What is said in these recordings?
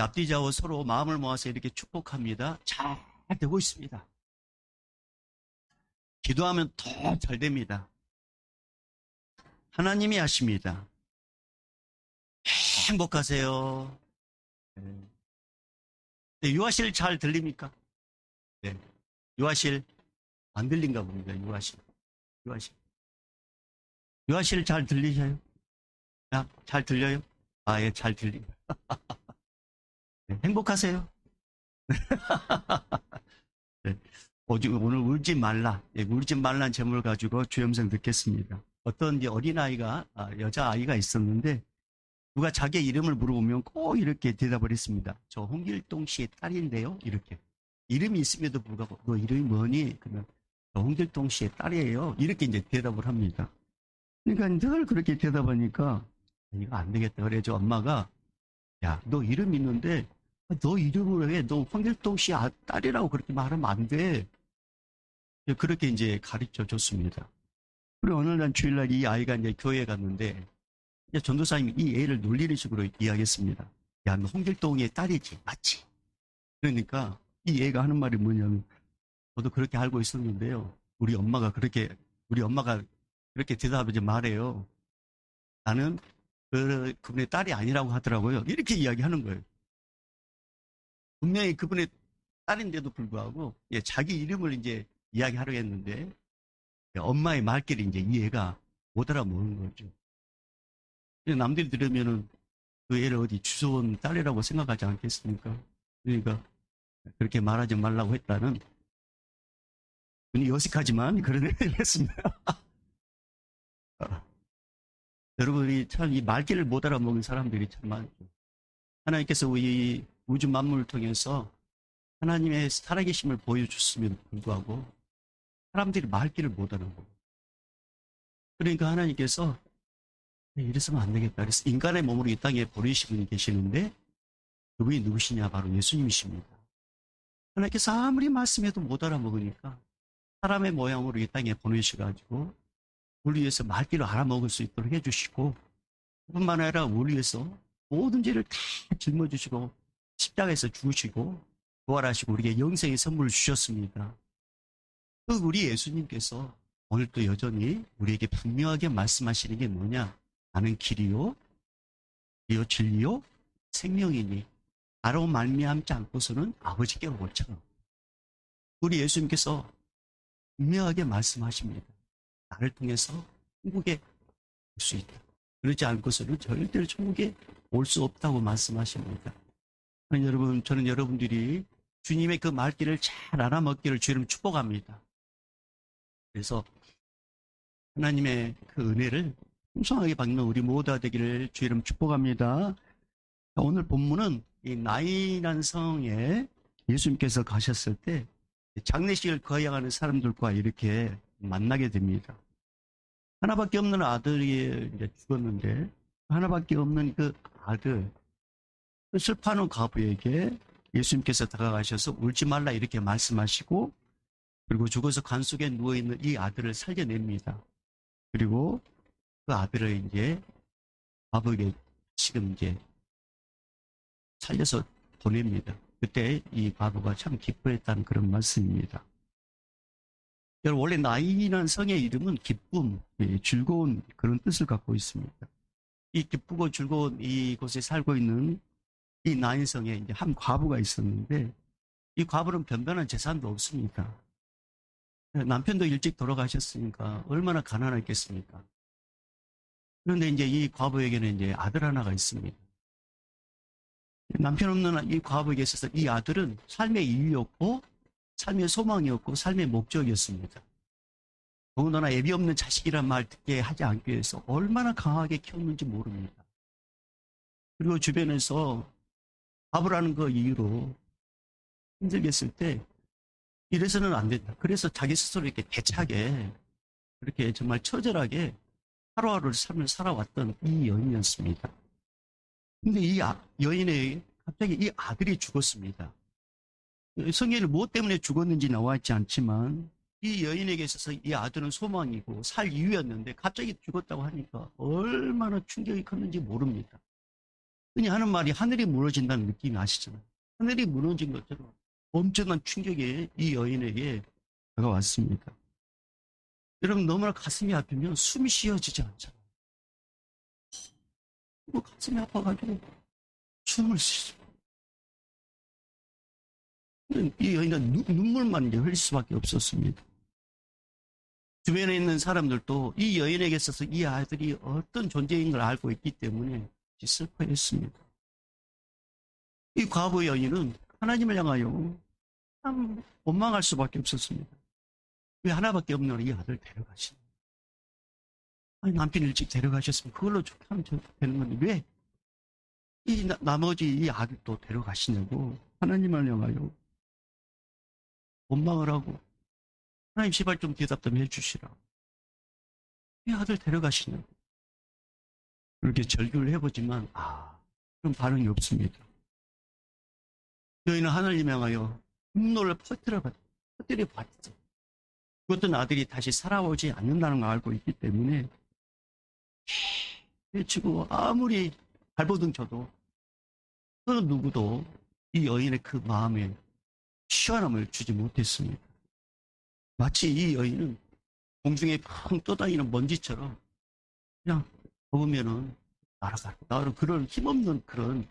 앞뒤 좌우 서로 마음을 모아서 이렇게 축복합니다. 잘 되고 있습니다. 기도하면 더 잘 됩니다. 하나님이 하십니다. 행복하세요. 네. 네, 유아실 잘 들립니까? 네. 유아실 안 들린가 봅니다. 유아실. 유아실. 유아실 잘 들리셔요? 야, 잘 들려요? 아, 예, 잘 들립니다. 네, 행복하세요? 네. 오늘 울지 말라. 예, 울지 말라는 제목을 가지고 주염성 듣겠습니다. 어떤 이제 어린아이가, 여자아이가 있었는데, 누가 자기 이름을 물어보면 꼭 이렇게 대답을 했습니다. 저 홍길동 씨의 딸인데요. 이렇게. 이름이 있음에도 불구하고, 너 이름이 뭐니? 그러면, 저 홍길동 씨의 딸이에요. 이렇게 이제 대답을 합니다. 그러니까 늘 그렇게 대답하니까, 이거 안 되겠다. 그래서 엄마가, 야, 너 이름 있는데, 너 이름을 왜, 너 황길동 씨 딸이라고 그렇게 말하면 안 돼. 그렇게 이제 가르쳐 줬습니다. 그리고 어느 날 주일날 이 아이가 이제 교회에 갔는데, 이제 전도사님이 이 애를 놀리는 식으로 이야기했습니다. 야, 너 홍길동의 딸이지, 맞지? 그러니까 이 애가 하는 말이 뭐냐면, 저도 그렇게 알고 있었는데요. 우리 엄마가 그렇게 대답하지 말해요. 나는 그분의 딸이 아니라고 하더라고요. 이렇게 이야기하는 거예요. 분명히 그분의 딸인데도 불구하고 자기 이름을 이제 이야기하려고 했는데 엄마의 말귀를 이제 이 애가 못 알아먹는 거죠. 남들이 들으면은 그 애를 어디 주워온 딸이라고 생각하지 않겠습니까? 그러니까 그렇게 말하지 말라고 했다는 분이 어색하지만 그런 얘기를 했습니다. 여러분이 참 이 말귀를 못 알아먹는 사람들이 참 많죠. 하나님께서 이 우주 만물을 통해서 하나님의 살아계심을 보여줬음에도 불구하고 사람들이 말귀를 못 알아먹어요. 그러니까 하나님께서 이래서는 안 되겠다. 그래서 인간의 몸으로 이 땅에 보내신 분이 계시는데 그분이 누구시냐? 바로 예수님이십니다. 하나님께서 아무리 말씀해도 못 알아먹으니까 사람의 모양으로 이 땅에 보내셔가지고 우리 위해서 말귀를 알아먹을 수 있도록 해주시고 그뿐만 아니라 우리 위해서 모든 죄를 다 짊어지시고 십자가에서 죽으시고 부활하시고 우리에게 영생의 선물을 주셨습니다. 그 우리 예수님께서 오늘도 여전히 우리에게 분명하게 말씀하시는 게 뭐냐? 나는 길이요, 길이요, 진리요, 생명이니 나로 말미암지 않고서는 아버지께로 오지 않아. 우리 예수님께서 분명하게 말씀하십니다. 나를 통해서 천국에 올 수 있다. 그러지 않고서는 절대로 천국에 올 수 없다고 말씀하십니다. 여러분, 저는 여러분들이 주님의 그 말귀를 잘 알아먹기를 주님 축복합니다. 그래서 하나님의 그 은혜를 풍성하게 받는 우리 모두가 되기를 주 이름 축복합니다. 오늘 본문은 이 나인한 성에 예수님께서 가셨을 때 장례식을 거행하는 사람들과 이렇게 만나게 됩니다. 하나밖에 없는 아들이 이제 죽었는데 하나밖에 없는 그 아들, 그 슬퍼하는 과부에게 예수님께서 다가가셔서 울지 말라 이렇게 말씀하시고 그리고 죽어서 관 속에 누워있는 이 아들을 살려냅니다. 그리고 그 아들을 이제 과부에게 지금 이제 살려서 보냅니다. 그때 이 과부가 참 기뻐했다는 그런 말씀입니다. 여러분, 원래 나인이라는 성의 이름은 기쁨, 즐거운 그런 뜻을 갖고 있습니다. 이 기쁘고 즐거운 이곳에 살고 있는 이 나인성에 이제 한 과부가 있었는데 이 과부는 변변한 재산도 없습니다. 남편도 일찍 돌아가셨으니까 얼마나 가난했겠습니까? 그런데 이제 이 과부에게는 이제 아들 하나가 있습니다. 남편 없는 이 과부에게 있어서 이 아들은 삶의 이유였고, 삶의 소망이었고, 삶의 목적이었습니다. 더군다나 애비 없는 자식이란 말 듣게 하지 않기 위해서 얼마나 강하게 키웠는지 모릅니다. 그리고 주변에서 과부라는 그 이유로 힘들게 했을 때, 이래서는 안 된다. 그래서 자기 스스로 이렇게 대차게, 그렇게 정말 처절하게 하루하루 삶을 살아왔던 이 여인이었습니다. 근데 이 여인의 갑자기 이 아들이 죽었습니다. 성경에 무엇 때문에 죽었는지 나와 있지 않지만 이 여인에게 있어서 이 아들은 소망이고 살 이유였는데 갑자기 죽었다고 하니까 얼마나 충격이 컸는지 모릅니다. 흔히 하는 말이 하늘이 무너진다는 느낌이 아시잖아요. 하늘이 무너진 것처럼 엄청난 충격이 이 여인에게 다가왔습니다. 여러분, 너무나 가슴이 아프면 숨이 쉬어지지 않잖아요. 가슴이 아파가지고 숨을 쉬죠. 이 여인은 눈물만 흘릴 수밖에 없었습니다. 주변에 있는 사람들도 이 여인에게 있어서 이 아들이 어떤 존재인 걸 알고 있기 때문에 슬퍼했습니다. 이 과부 여인은 하나님을 향하여 참 원망할 수밖에 없었습니다. 왜 하나밖에 없는 이 아들 데려가시나? 아니, 남편 일찍 데려가셨으면 그걸로 좋게 하면 되는 건데 왜 이 나머지 이 아들도 데려가시냐고 하나님을 향하여 원망을 하고, 하나님 제발 좀 대답 좀 해주시라. 왜 아들 데려가시냐고. 그렇게 절규를 해보지만 그런 반응이 없습니다. 여인은 하나님 향하여 분노를 퍼뜨려 봤죠. 그것도 아들이 다시 살아오지 않는다는 걸 알고 있기 때문에 외치고 아무리 발버둥 쳐도 그 누구도 이 여인의 그 마음에 시원함을 주지 못했습니다. 마치 이 여인은 공중에 펑 떠다니는 먼지처럼 그냥 먹으면은 날아가고 나는 그런 힘없는 그런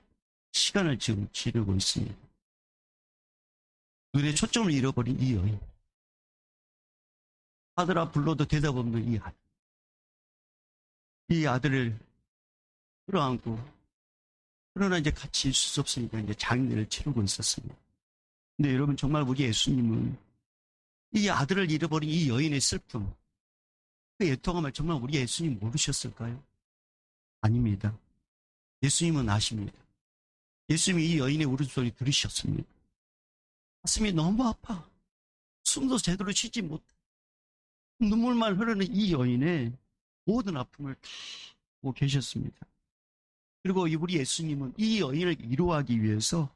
시간을 지금 지내고 있습니다. 눈에 초점을 잃어버린 이 여인. 아들아 불러도 대답 없는 이 아들. 이 아들을 끌어안고, 그러나 이제 같이 있을 수 없으니까 이제 장례를 치르고 있었습니다. 근데 여러분, 정말 우리 예수님은 이 아들을 잃어버린 이 여인의 슬픔, 그 애통함을 정말 우리 예수님 모르셨을까요? 아닙니다. 예수님은 아십니다. 예수님이 이 여인의 울음소리 들으셨습니다. 가슴이 너무 아파. 숨도 제대로 쉬지 못해. 눈물만 흐르는 이 여인의 모든 아픔을 다 보고 계셨습니다. 그리고 우리 예수님은 이 여인을 위로하기 위해서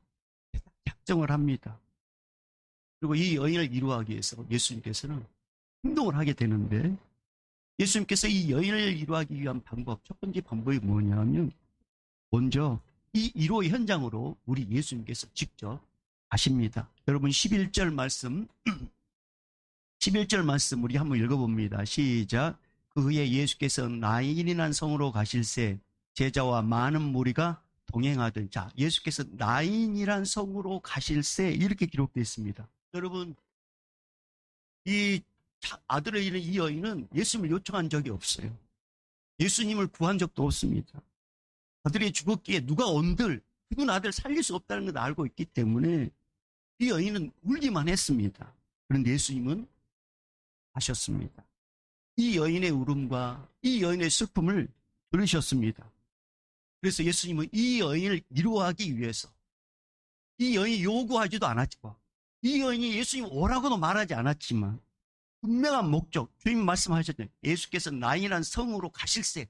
작정을 합니다. 그리고 이 여인을 위로하기 위해서 예수님께서는 행동을 하게 되는데, 예수님께서 이 여인을 위로하기 위한 방법, 첫 번째 방법이 뭐냐면, 먼저 이 위로 현장으로 우리 예수님께서 직접 가십니다. 여러분 11절 말씀 11절 말씀 우리 한번 읽어봅니다. 시작. 그 후에 예수께서 나인이란 성으로 가실새 제자와 많은 무리가 동행하던, 자, 예수께서 나인이란 성으로 가실새 이렇게 기록되어 있습니다. 여러분, 이 아들을 잃은 이 여인은 예수님을 요청한 적이 없어요. 예수님을 구한 적도 없습니다. 아들이 죽었기에 누가 온들 죽은 아들 살릴 수 없다는 걸 알고 있기 때문에 이 여인은 울기만 했습니다. 그런데 예수님은 하셨습니다. 이 여인의 울음과 이 여인의 슬픔을 들으셨습니다. 그래서 예수님은 이 여인을 위로하기 위해서, 이 여인이 요구하지도 않았지만, 이 여인이 예수님 오라고도 말하지 않았지만 분명한 목적, 주님 말씀하셨잖아요. 예수께서 나인이라는 성으로 가실새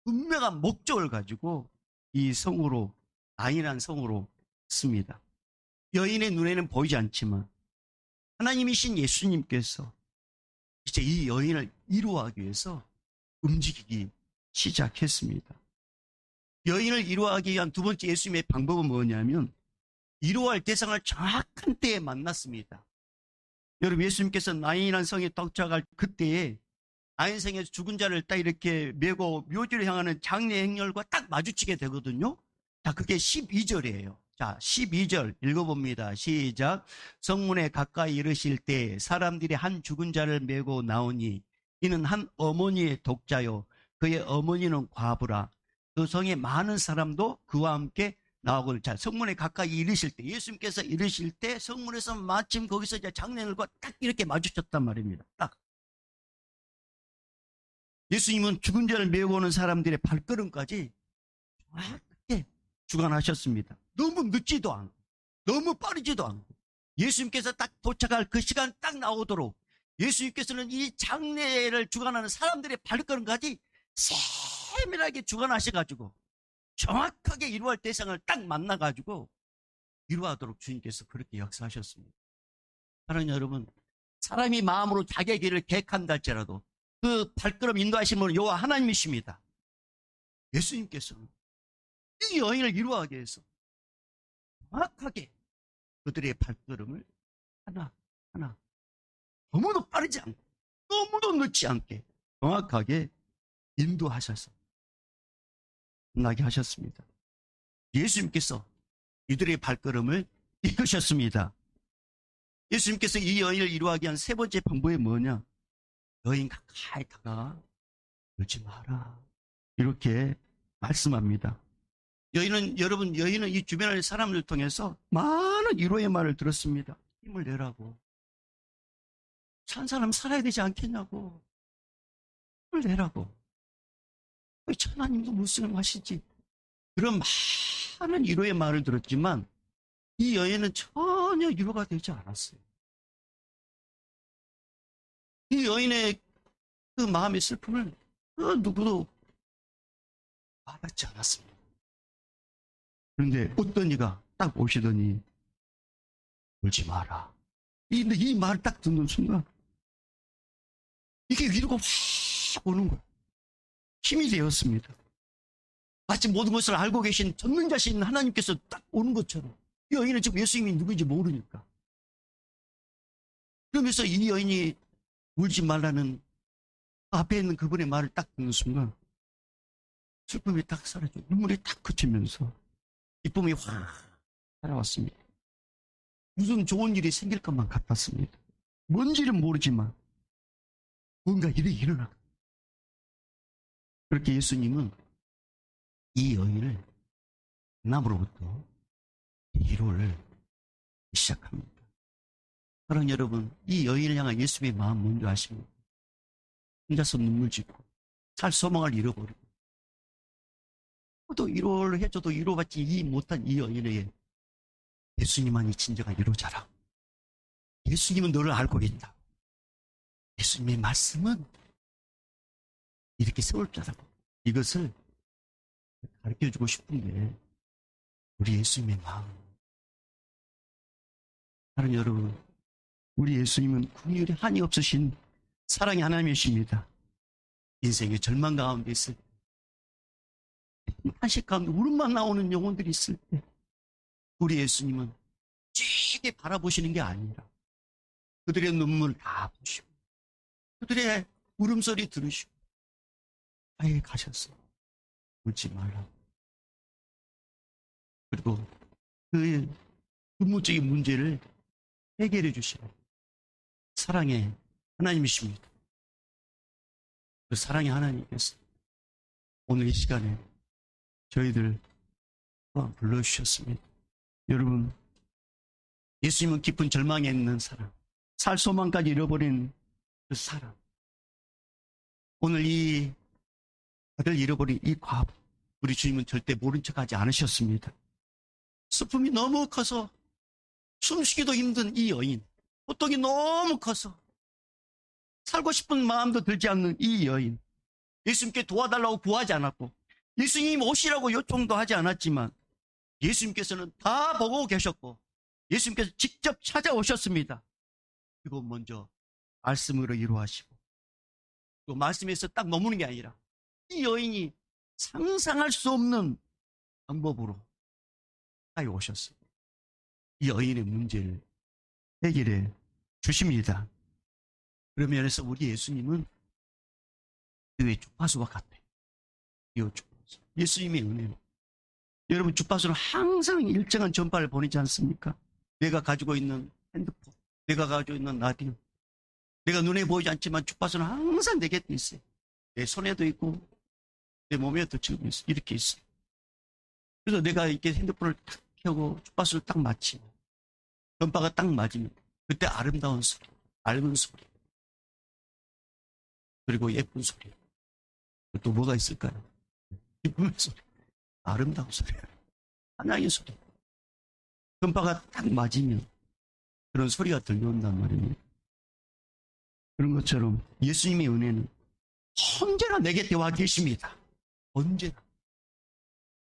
분명한 목적을 가지고 이 성으로, 나인이라는 성으로 씁니다. 여인의 눈에는 보이지 않지만 하나님이신 예수님께서 이제 이 여인을 위로하기 위해서 움직이기 시작했습니다. 여인을 위로하기 위한 두 번째 예수님의 방법은 뭐냐면, 위로할 대상을 정확한 때에 만났습니다. 여러분, 예수님께서 나인이라는 성에 도착할 그때에 나인성에서 죽은 자를 딱 이렇게 메고 묘지를 향하는 장례 행렬과 딱 마주치게 되거든요. 자, 그게 12절이에요. 자, 12절 읽어봅니다. 시작. 성문에 가까이 이르실 때 사람들이 한 죽은 자를 메고 나오니 이는 한 어머니의 독자요 그의 어머니는 과부라. 그 성에 많은 사람도 그와 함께 나오고, 자, 성문에 가까이 이르실 때, 예수님께서 이르실 때 성문에서 마침 거기서 이제 장례들과 딱 이렇게 마주쳤단 말입니다. 딱. 예수님은 죽은 자를 메고 오는 사람들의 발걸음까지 정확하게 주관하셨습니다. 너무 늦지도 않고 너무 빠르지도 않고, 예수님께서 딱 도착할 그 시간 딱 나오도록 예수님께서는 이 장례를 주관하는 사람들의 발걸음까지 세밀하게 주관하셔가지고 정확하게 위로할 대상을 딱 만나가지고 위로하도록 주님께서 그렇게 역사하셨습니다. 사랑하는 여러분, 사람이 마음으로 자기의 길을 계획한다 할지라도 그 발걸음 인도하신 분은 여호와 하나님이십니다. 예수님께서는 이 여인을 이루어가기 위해서 정확하게 그들의 발걸음을 하나 너무도 빠르지 않고 너무도 늦지 않게 정확하게 인도하셔서 끝나게 하셨습니다. 예수님께서 이들의 발걸음을 이끄셨습니다. 예수님께서 이 여인을 이루어가기 위한 세 번째 방법이 뭐냐? 여인 가까이 다가가 울지 마라. 이렇게 말씀합니다. 여인은 이 주변의 사람들 통해서 많은 위로의 말을 들었습니다. 힘을 내라고. 산 사람 살아야 되지 않겠냐고. 힘을 내라고. 하나님도 무슬림하시지. 그런 많은 위로의 말을 들었지만 이 여인은 전혀 위로가 되지 않았어요. 이 여인의 그 마음의 슬픔을 그 누구도 와닿지 않았습니다. 그런데 어떤 이가 딱 오시더니 울지 마라. 이 말을 딱 듣는 순간 이게 위로가 확 오는 거예요. 힘이 되었습니다. 마치 모든 것을 알고 계신 전능자신 하나님께서 딱 오는 것처럼 이 여인은 지금 예수님이 누구인지 모르니까. 그러면서 이 여인이 울지 말라는 앞에 있는 그분의 말을 딱 듣는 순간 슬픔이 딱 사라져 눈물이 딱 그치면서 기쁨이 확 살아왔습니다. 무슨 좋은 일이 생길 것만 같았습니다. 뭔지는 모르지만 뭔가 일이 일어나. 그렇게 예수님은 이 여인을 남으로부터 위로를 시작합니다. 사랑하는 여러분, 이 여인을 향한 예수님의 마음 뭔지 아십니까? 혼자서 눈물 짓고 살 소망을 잃어버리고 또 위로를 해줘도 위로받지 못한 이 여인에게 예수님만이 진정한 위로자라. 예수님은 너를 알고 있다. 예수님의 말씀은 이렇게 세울 자라고. 이것을 가르쳐주고 싶은데 우리 예수님의 마음. 사랑하는 여러분, 우리 예수님은 긍휼이 한이 없으신 사랑의 하나님이십니다. 인생의 절망 가운데 있을 때, 한식 가운데 울음만 나오는 영혼들이 있을 때 우리 예수님은 찌게 바라보시는 게 아니라 그들의 눈물 다 보시고 그들의 울음소리 들으시고 아예 가셨어. 울지 말라고. 그리고 그 근본적인 문제를 해결해 주시는 사랑의 하나님이십니다. 그 사랑의 하나님께서 오늘 이 시간에 저희들 또한 불러주셨습니다. 여러분, 예수님은 깊은 절망에 있는 사람, 살 소망까지 잃어버린 그 사람, 오늘 이 아들 잃어버린 이 과부, 우리 주님은 절대 모른 척하지 않으셨습니다. 슬픔이 너무 커서 숨쉬기도 힘든 이 여인, 고통이 너무 커서 살고 싶은 마음도 들지 않는 이 여인, 예수님께 도와달라고 구하지 않았고 예수님 오시라고 요청도 하지 않았지만 예수님께서는 다 보고 계셨고 예수님께서 직접 찾아오셨습니다. 그리고 먼저 말씀으로 위로하시고 또 말씀에서 딱 머무는 게 아니라 이 여인이 상상할 수 없는 방법으로 가까이 오셨어요. 이 여인의 문제를 해결해 주십니다. 그런 면에서 우리 예수님은 그 주파수와 같아요. 이 주파수. 예수님의 은혜는. 여러분, 주파수는 항상 일정한 전파를 보내지 않습니까? 내가 가지고 있는 핸드폰, 내가 가지고 있는 라디오, 내가 눈에 보이지 않지만 주파수는 항상 내 곁에 있어요. 내 손에도 있고 내 몸에도 지금 있어요. 이렇게 있어요. 그래서 내가 이렇게 핸드폰을 탁 켜고 주파수를 딱 맞추면 전파가 딱 맞으면 그때 아름다운 소리, 맑은 소리, 그리고 예쁜 소리, 또 뭐가 있을까요? 기쁨의 소리, 아름다운 소리, 찬양의 소리. 전파가 딱 맞으면 그런 소리가 들려온단 말입니다. 그런 것처럼 예수님의 은혜는 언제나 내 곁에 와 계십니다. 언제나.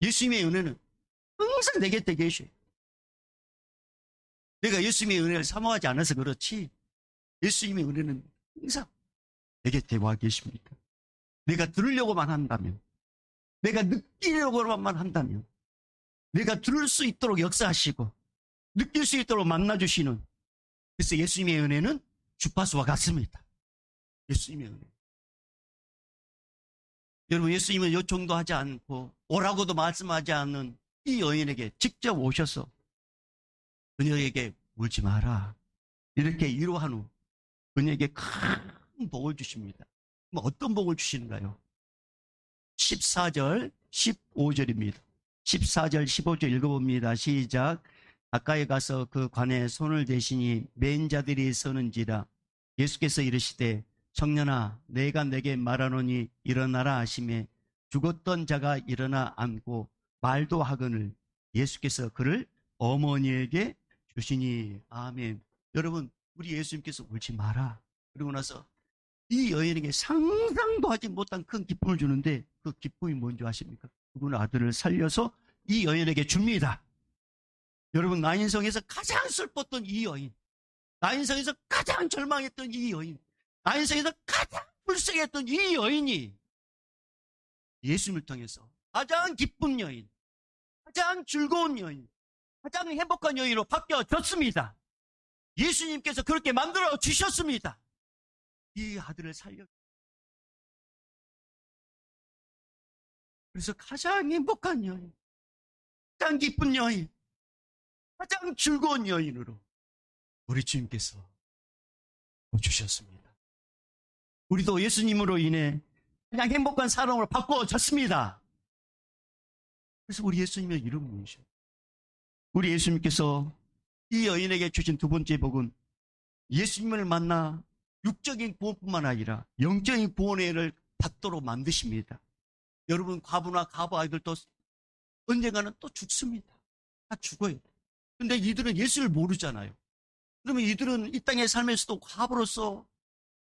예수님의 은혜는 항상 내 곁에 계셔요. 내가 예수님의 은혜를 사모하지 않아서 그렇지 예수님의 은혜는 항상 내 곁에 와 계십니다. 내가 들으려고만 한다면, 내가 느끼려고만 한다면 내가 들을 수 있도록 역사하시고 느낄 수 있도록 만나주시는, 그래서 예수님의 은혜는 주파수와 같습니다. 예수님의 은혜. 여러분, 예수님은 요청도 하지 않고 오라고도 말씀하지 않는 이 여인에게 직접 오셔서 그녀에게 울지 마라 이렇게 위로한 후 그녀에게 큰 복을 주십니다. 그럼 어떤 복을 주시는가요? 14절 15절입니다 14절 15절 읽어봅니다. 시작. 가까이 가서 그 관에 손을 대시니 맨 자들이 서는지라. 예수께서 이르시되 청년아 내가 내게 말하노니 일어나라 하시매 죽었던 자가 일어나 앉고 말도 하거늘 예수께서 그를 어머니에게 주시니. 아멘. 여러분, 우리 예수님께서 울지 마라 그러고 나서 이 여인에게 상상도 하지 못한 큰 기쁨을 주는데, 그 기쁨이 뭔지 아십니까? 그분의 아들을 살려서 이 여인에게 줍니다. 여러분, 나인성에서 가장 슬펐던 이 여인, 나인성에서 가장 절망했던 이 여인, 나인성에서 가장 불쌍했던 이 여인이 예수님을 통해서 가장 기쁜 여인, 가장 즐거운 여인, 가장 행복한 여인으로 바뀌어졌습니다. 예수님께서 그렇게 만들어 주셨습니다. 이 아들을 살려. 그래서 가장 행복한 여인, 가장 기쁜 여인, 가장 즐거운 여인으로 우리 주님께서 주셨습니다. 우리도 예수님으로 인해 가장 행복한 사람으로 바꿔졌습니다. 그래서 우리 예수님의 이름은 무엇이죠? 우리 예수님께서 이 여인에게 주신 두 번째 복은 예수님을 만나 육적인 구원뿐만 아니라 영적인 구원의 은혜를 받도록 만드십니다. 여러분, 과부나 과부 아이들도 언젠가는 또 죽습니다. 다 죽어요. 근데 이들은 예수를 모르잖아요. 그러면 이들은 이 땅의 삶에서도 과부로서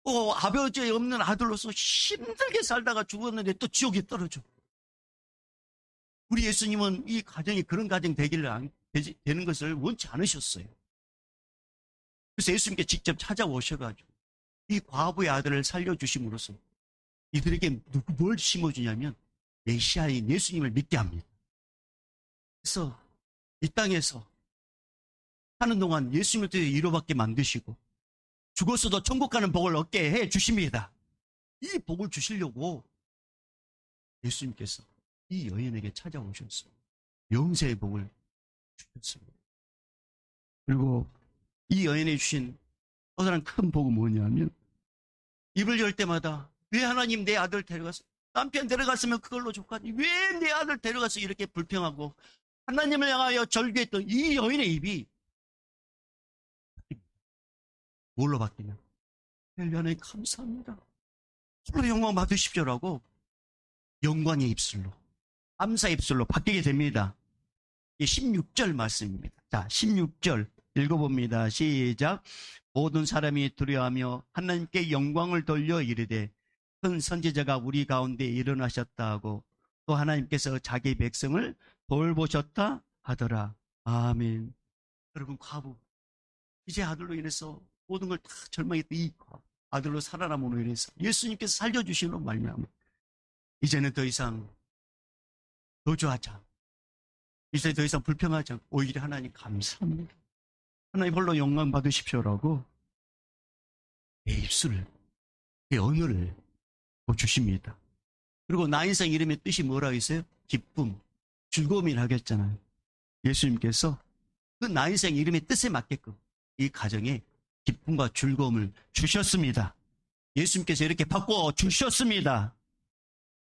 또 아버지 없는 아들로서 힘들게 살다가 죽었는데 또 지옥에 떨어져. 우리 예수님은 이 가정이 그런 가정 되는 것을 원치 않으셨어요. 그래서 예수님께 직접 찾아오셔가지고 이 과부의 아들을 살려주심으로써 이들에게 뭘 심어주냐면 메시아인 예수님을 믿게 합니다. 그래서 이 땅에서 사는 동안 예수님을 통해 위로받게 만드시고 죽었어도 천국 가는 복을 얻게 해 주십니다. 이 복을 주시려고 예수님께서 이 여인에게 찾아오셨어요. 영생의 복을 주셨습니다. 그리고 이 여인에 주신 또 다른 큰 복은 뭐냐면, 입을 열 때마다 왜 하나님 내 아들 데려가서, 남편 데려갔으면 그걸로 좋겠니, 왜 내 아들 데려가서 이렇게 불평하고 하나님을 향하여 절규했던 이 여인의 입이 뭘로 바뀌냐? 하나님 감사합니다, 홀로 영광 받으십시오라고 영광의 입술로, 감사 입술로 바뀌게 됩니다. 이 16절 말씀입니다. 자, 16절 읽어봅니다. 시작. 모든 사람이 두려워하며 하나님께 영광을 돌려 이르되 큰 선지자가 우리 가운데 일어나셨다 하고 또 하나님께서 자기 백성을 돌보셨다 하더라. 아멘. 여러분, 과부, 이제 아들로 인해서 모든 걸 다 절망했던 이 아들로 살아남음으로 인해서 예수님께서 살려주시는 말미암아 이제는 더 이상 도주하지 않고, 이제 더 이상 불평하지 않고 오히려 하나님 감사합니다, 하나님 홀로 영광 받으십시오라고 내 입술을, 내 언어를 주십니다. 그리고 나인성 이름의 뜻이 뭐라고 했어요? 기쁨, 즐거움이라 하겠잖아요. 예수님께서 그 나인성 이름의 뜻에 맞게끔 이 가정에 기쁨과 즐거움을 주셨습니다. 예수님께서 이렇게 바꿔 주셨습니다.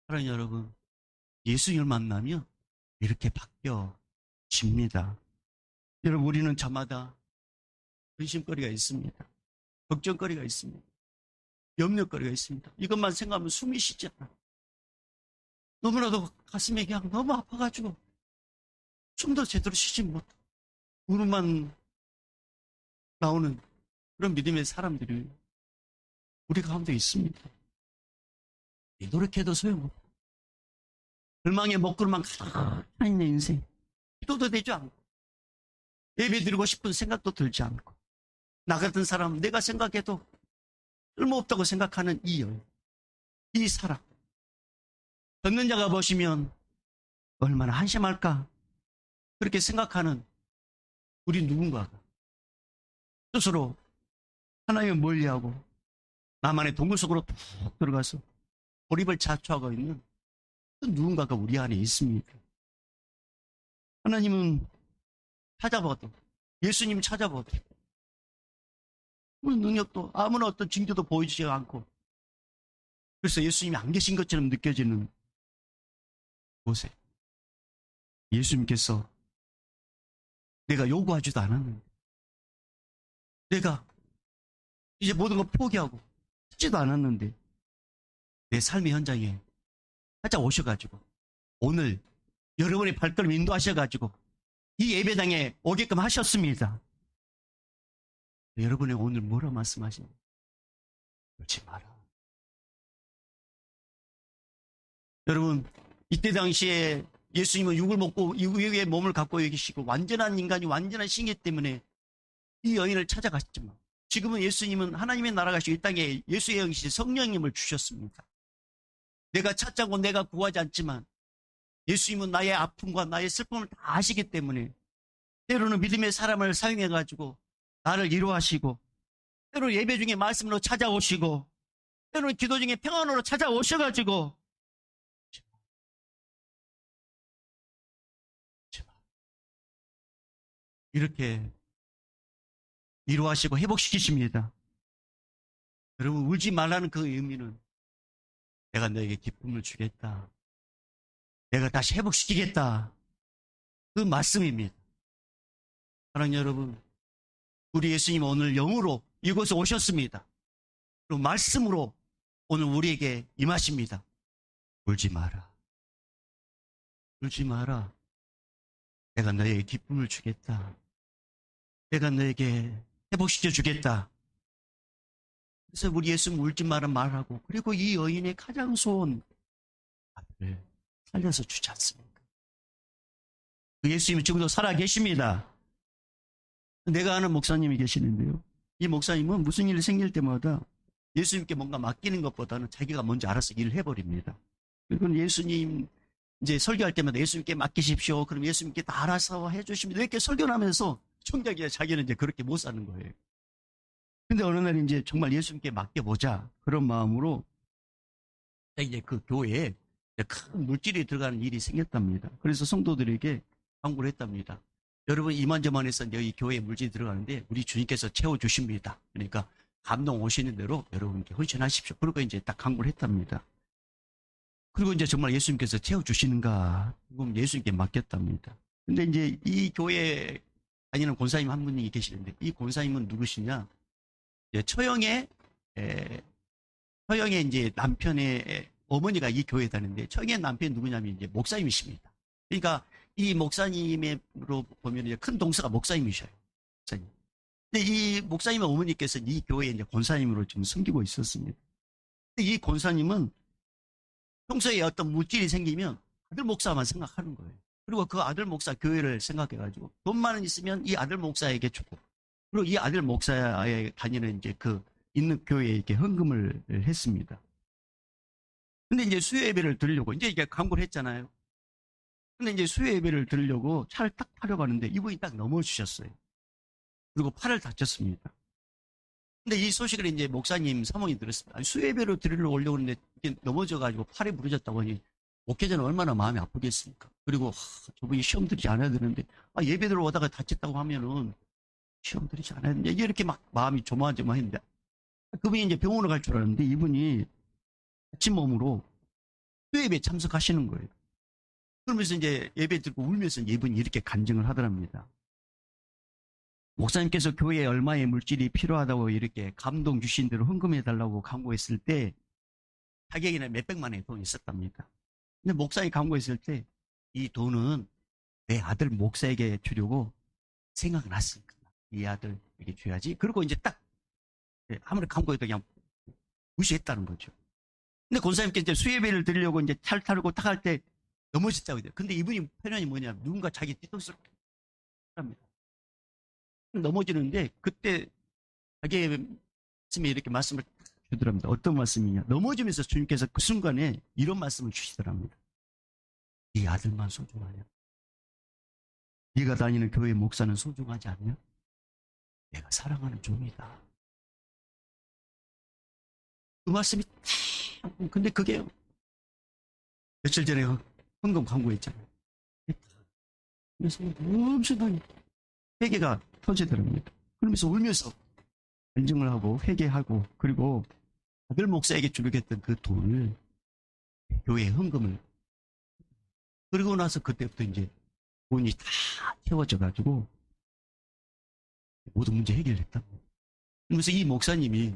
사랑하는 여러분, 예수님을 만나면 이렇게 바뀌어집니다. 여러분, 우리는 저마다 근심거리가 있습니다. 걱정거리가 있습니다. 염려거리가 있습니다. 이것만 생각하면 숨이 쉬지 않아요. 너무나도 가슴이 그냥 너무 아파가지고 숨도 제대로 쉬지 못하고 울음만 나오는 그런 믿음의 사람들이 우리 가운데 있습니다. 노력해도 소용없고 절망의 먹구름만 가득 있는 인생, 기도도 되지 않고 예배 드리고 싶은 생각도 들지 않고, 나 같은 사람, 내가 생각해도 쓸모없다고 생각하는 이 여인, 이 사람, 듣는 자가 보시면 얼마나 한심할까, 그렇게 생각하는 우리 누군가가 스스로 하나님을 멀리하고 나만의 동굴 속으로 푹 들어가서 고립을 자초하고 있는 그 누군가가 우리 안에 있습니다. 하나님은 찾아봐도, 예수님 찾아봐도 아무런 능력도 아무런 어떤 징조도 보이지 않고, 그래서 예수님이 안 계신 것처럼 느껴지는 곳에 예수님께서 내가 요구하지도 않았는데, 내가 이제 모든 걸 포기하고 하지도 않았는데 내 삶의 현장에 찾아오셔가지고 오늘 여러분의 발걸음 인도하셔가지고 이 예배당에 오게끔 하셨습니다. 여러분의 오늘 뭐라 말씀하십니까? 그렇지 마라. 여러분, 이때 당시에 예수님은 육을 먹고 육의 몸을 갖고 계시고 완전한 인간이 완전한 신이기 때문에 이 여인을 찾아가셨지만, 지금은 예수님은 하나님의 나라가 이 땅에 예수의 영이신 성령님을 주셨습니다. 내가 찾자고 내가 구하지 않지만 예수님은 나의 아픔과 나의 슬픔을 다 아시기 때문에 때로는 믿음의 사람을 사용해가지고 나를 위로하시고, 때로는 예배 중에 말씀으로 찾아오시고, 때로는 기도 중에 평안으로 찾아오셔가지고 이렇게 위로하시고 회복시키십니다. 여러분, 울지 말라는 그 의미는 내가 너에게 기쁨을 주겠다, 내가 다시 회복시키겠다, 그 말씀입니다. 사랑하는 여러분, 우리 예수님 오늘 영으로 이곳에 오셨습니다. 그리고 말씀으로 오늘 우리에게 임하십니다. 울지 마라, 울지 마라, 내가 너에게 기쁨을 주겠다, 내가 너에게 회복시켜 주겠다. 그래서 우리 예수님 울지 마라 말하고, 그리고 이 여인의 가장 소원 아들을 살려서 주지 않습니까? 그 예수님이 지금도 살아 계십니다. 내가 아는 목사님이 계시는데요, 이 목사님은 무슨 일이 생길 때마다 예수님께 뭔가 맡기는 것보다는 자기가 먼저 알아서 일을 해버립니다. 그리고 예수님 이제 설교할 때마다 예수님께 맡기십시오, 그럼 예수님께 다 알아서 해주십니다, 이렇게 설교를 하면서 청자기에 자기는 이제 그렇게 못 사는 거예요. 근데 어느 날 이제 정말 예수님께 맡겨보자, 그런 마음으로 이제 그 교회에 큰 물질이 들어가는 일이 생겼답니다. 그래서 성도들에게 광고를 했답니다. 여러분, 이만저만해서 여기 교회에 물질이 들어가는데 우리 주님께서 채워주십니다. 그러니까 감동 오시는 대로 여러분께 헌신하십시오. 그리고 이제 딱 광고를 했답니다. 그리고 이제 정말 예수님께서 채워주시는가, 그럼 예수님께 맡겼답니다. 근데 이제 이 교회에 다니는 권사님 한 분이 계시는데, 이 권사님은 누구시냐? 처형의 이제 남편의 어머니가 이 교회에 다니는데, 처형의 남편이 누구냐면 이제 목사님이십니다. 그러니까 이 목사님으로 보면 이제 큰 동서가 목사님이셔요. 목사님. 근데 이 목사님의 어머니께서 이 교회에 이제 권사님으로 지금 섬기고 있었습니다. 근데 이 권사님은 평소에 어떤 물질이 생기면 아들 목사만 생각하는 거예요. 그리고 그 아들 목사 교회를 생각해가지고 돈만 있으면 이 아들 목사에게 주고, 그리고 이 아들 목사에 다니는 이제 그 있는 교회에 이렇게 헌금을 했습니다. 근데 이제 수요 예배를 드리려고 이제 이게 광고를 했잖아요. 근데 이제 수요 예배를 드리려고 차를 딱 타려고 하는데 이분이 딱 넘어지셨어요. 그리고 팔을 다쳤습니다. 근데 이 소식을 이제 목사님 사모님이 들었습니다. 수요 예배로 드리려고 오려고 하는데 이게 넘어져가지고 팔이 부러졌다고 하니 목회자는 얼마나 마음이 아프겠습니까? 그리고 저분이 시험 들이지 않아야 되는데, 예배 들어오다가 다쳤다고 하면은 시험 들이지 않아야 되는데, 이렇게 막 마음이 조마조마했는데, 그분이 이제 병원을 갈 줄 알았는데 이분이 다친 몸으로 수요 예배에 참석하시는 거예요. 그러면서 이제 예배 듣고 울면서 이분이 이렇게 간증을 하더랍니다. 목사님께서 교회에 얼마의 물질이 필요하다고 이렇게 감동 주신 대로 헌금해달라고 강구했을 때 자기에게는 몇백만 원의 돈이 있었답니다. 근데 목사님이 강구했을 때 이 돈은 내 아들 목사에게 주려고 생각이 났으니까 이 아들에게 줘야지. 그리고 이제 딱 아무리 강구해도 그냥 무시했다는 거죠. 근데 권사님께 이제 수예배를 드리려고 이제 차를 타고 딱 할 때 넘어졌다고 해요. 근데 이분이 표현이 뭐냐면 누군가 자기 뒤통수를 합니다. 넘어지는데 그때 자기의 말씀에 이렇게 말씀을 주더랍니다. 어떤 말씀이냐? 넘어지면서 주님께서 그 순간에 이런 말씀을 주시더랍니다. 네 아들만 소중하냐? 네가 다니는 교회 목사는 소중하지 않냐? 내가 사랑하는 종이다. 그 말씀이 딱, 근데 그게 며칠 전에 헌금 광고했잖아요. 그래서 엄청나게 회개가 터지더랍니다. 그러면서 울면서 인증을 하고 회개하고, 그리고 아들 목사에게 주려했던 그 돈을 교회에 헌금을, 그리고 나서 그때부터 이제 돈이 다 채워져 가지고 모든 문제 해결했다. 그러면서 이 목사님이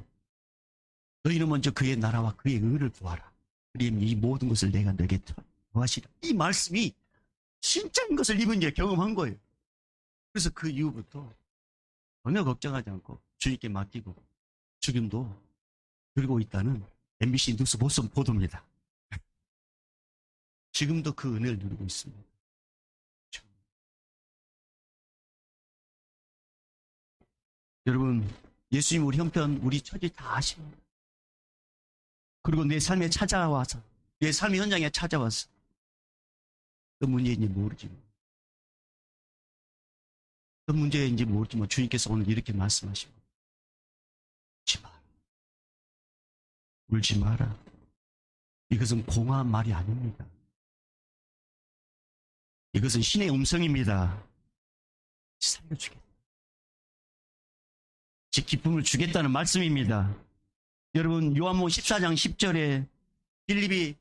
너희는 먼저 그의 나라와 그의 의를 구하라. 그러면 이 모든 것을 내가 너에게 더하시라. 이 말씀이 진짜인 것을 이분이 경험한 거예요. 그래서 그 이후부터 전혀 걱정하지 않고 주님께 맡기고 지금도 누리고 있다는 MBC 뉴스 보도입니다. 지금도 그 은혜를 누리고 있습니다. 여러분, 예수님 우리 형편, 우리 처지 다 아십니다. 그리고 내 삶에 찾아와서, 내 삶의 현장에 찾아와서 어떤 문제인지 모르지만, 어떤 문제인지 모르지만 주님께서 오늘 이렇게 말씀하시고, 울지 마라. 울지 마라. 이것은 공허한 말이 아닙니다. 이것은 신의 음성입니다. 살려주겠다. 즉 기쁨을 주겠다는 말씀입니다. 여러분, 요한복음 14장 10절에 빌립이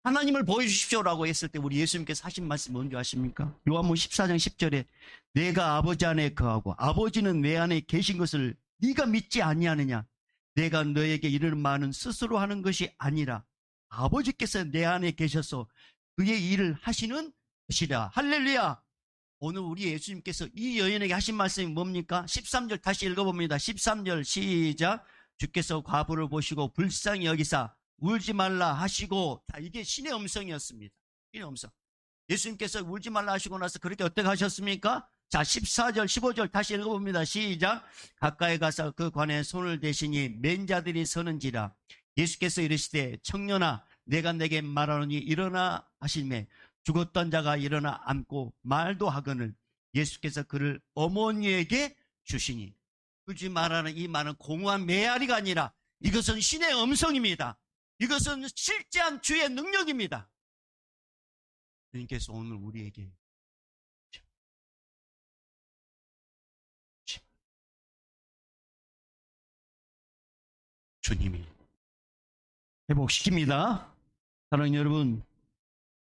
하나님을 보여주십시오라고 했을 때 우리 예수님께서 하신 말씀 뭔지 아십니까? 요한복음 14장 10절에 내가 아버지 안에 거하고 아버지는 내 안에 계신 것을 네가 믿지 아니하느냐? 내가 너에게 이르는 말은 스스로 하는 것이 아니라 아버지께서 내 안에 계셔서 그의 일을 하시는 것이라. 할렐루야. 오늘 우리 예수님께서 이 여인에게 하신 말씀이 뭡니까? 13절 다시 읽어봅니다. 13절 시작. 주께서 과부를 보시고 불쌍히 여기사 울지 말라 하시고, 자, 이게 신의 음성이었습니다. 신의 음성. 예수님께서 울지 말라 하시고 나서 그렇게 어떻게 하셨습니까? 자, 14절 15절 다시 읽어봅니다. 시작. 가까이 가서 그 관에 손을 대시니 맨 자들이 서는지라. 예수께서 이르시되 청년아 내가 내게 말하노니 일어나 하시매 죽었던 자가 일어나 앉고 말도 하거늘 예수께서 그를 어머니에게 주시니. 울지 말라는 이 말은 공허한 메아리가 아니라 이것은 신의 음성입니다. 이것은 실제한 주의 능력입니다. 주님께서 오늘 우리에게 주님이 회복시킵니다. 사랑하는 여러분,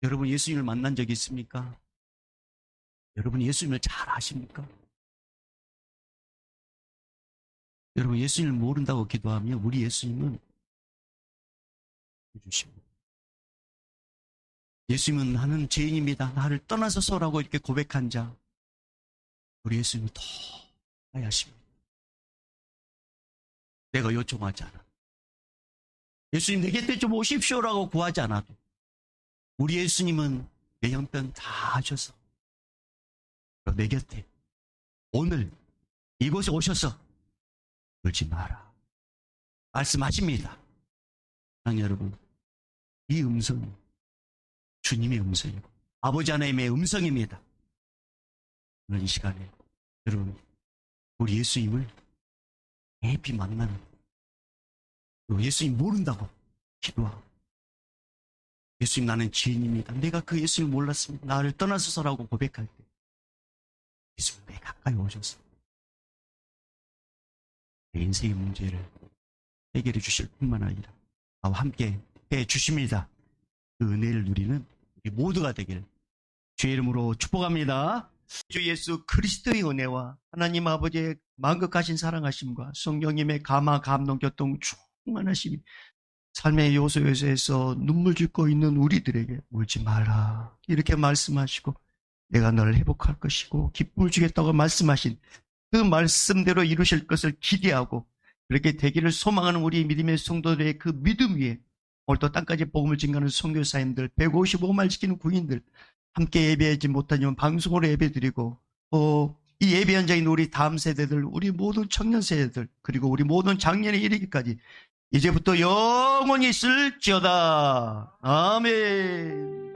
여러분 예수님을 만난 적이 있습니까? 여러분 예수님을 잘 아십니까? 여러분 예수님을 모른다고 기도하면 우리 예수님은 해주십니다. 예수님은 나는 죄인입니다. 나를 떠나서서라고 이렇게 고백한 자, 우리 예수님은 더 하야십니다. 내가 요청하지 않아. 예수님 내 곁에 좀 오십시오라고 구하지 않아도 우리 예수님은 내 형편 다 하셔서 내 곁에 오늘 이곳에 오셔서 울지 마라 말씀하십니다. 사랑하는 여러분, 이 음성은 주님의 음성이고 아버지 하나님의 음성입니다. 오늘 이 시간에 여러분 우리 예수님을 깊이 만나는, 예수님 모른다고 기도하고, 예수님 나는 죄인입니다. 내가 그 예수님을 몰랐습니다. 나를 떠나서서라고 고백할 때 예수님 내 가까이 오셔서 내 인생의 문제를 해결해 주실 뿐만 아니라 나와 함께 해 주십니다. 그 은혜를 누리는 우리 모두가 되길 주의 이름으로 축복합니다. 주 예수 그리스도의 은혜와 하나님 아버지의 만극하신 사랑하심과 성령님의 감화 감동 교통 충만하심이 삶의 요소에서 눈물 짓고 있는 우리들에게 울지 마라 이렇게 말씀하시고 내가 너를 회복할 것이고 기쁨을 주겠다고 말씀하신 그 말씀대로 이루실 것을 기대하고 그렇게 되기를 소망하는 우리 믿음의 성도들의 그 믿음 위에 오늘 또 땅까지 복음을 증거하는 선교사님들 155말 지키는 구인들 함께 예배하지 못하지만 방송으로 예배드리고 이 예배 현장인 우리 다음 세대들, 우리 모든 청년 세대들 그리고 우리 모든 장년에 이르기까지 이제부터 영원히 있을지어다. 아멘.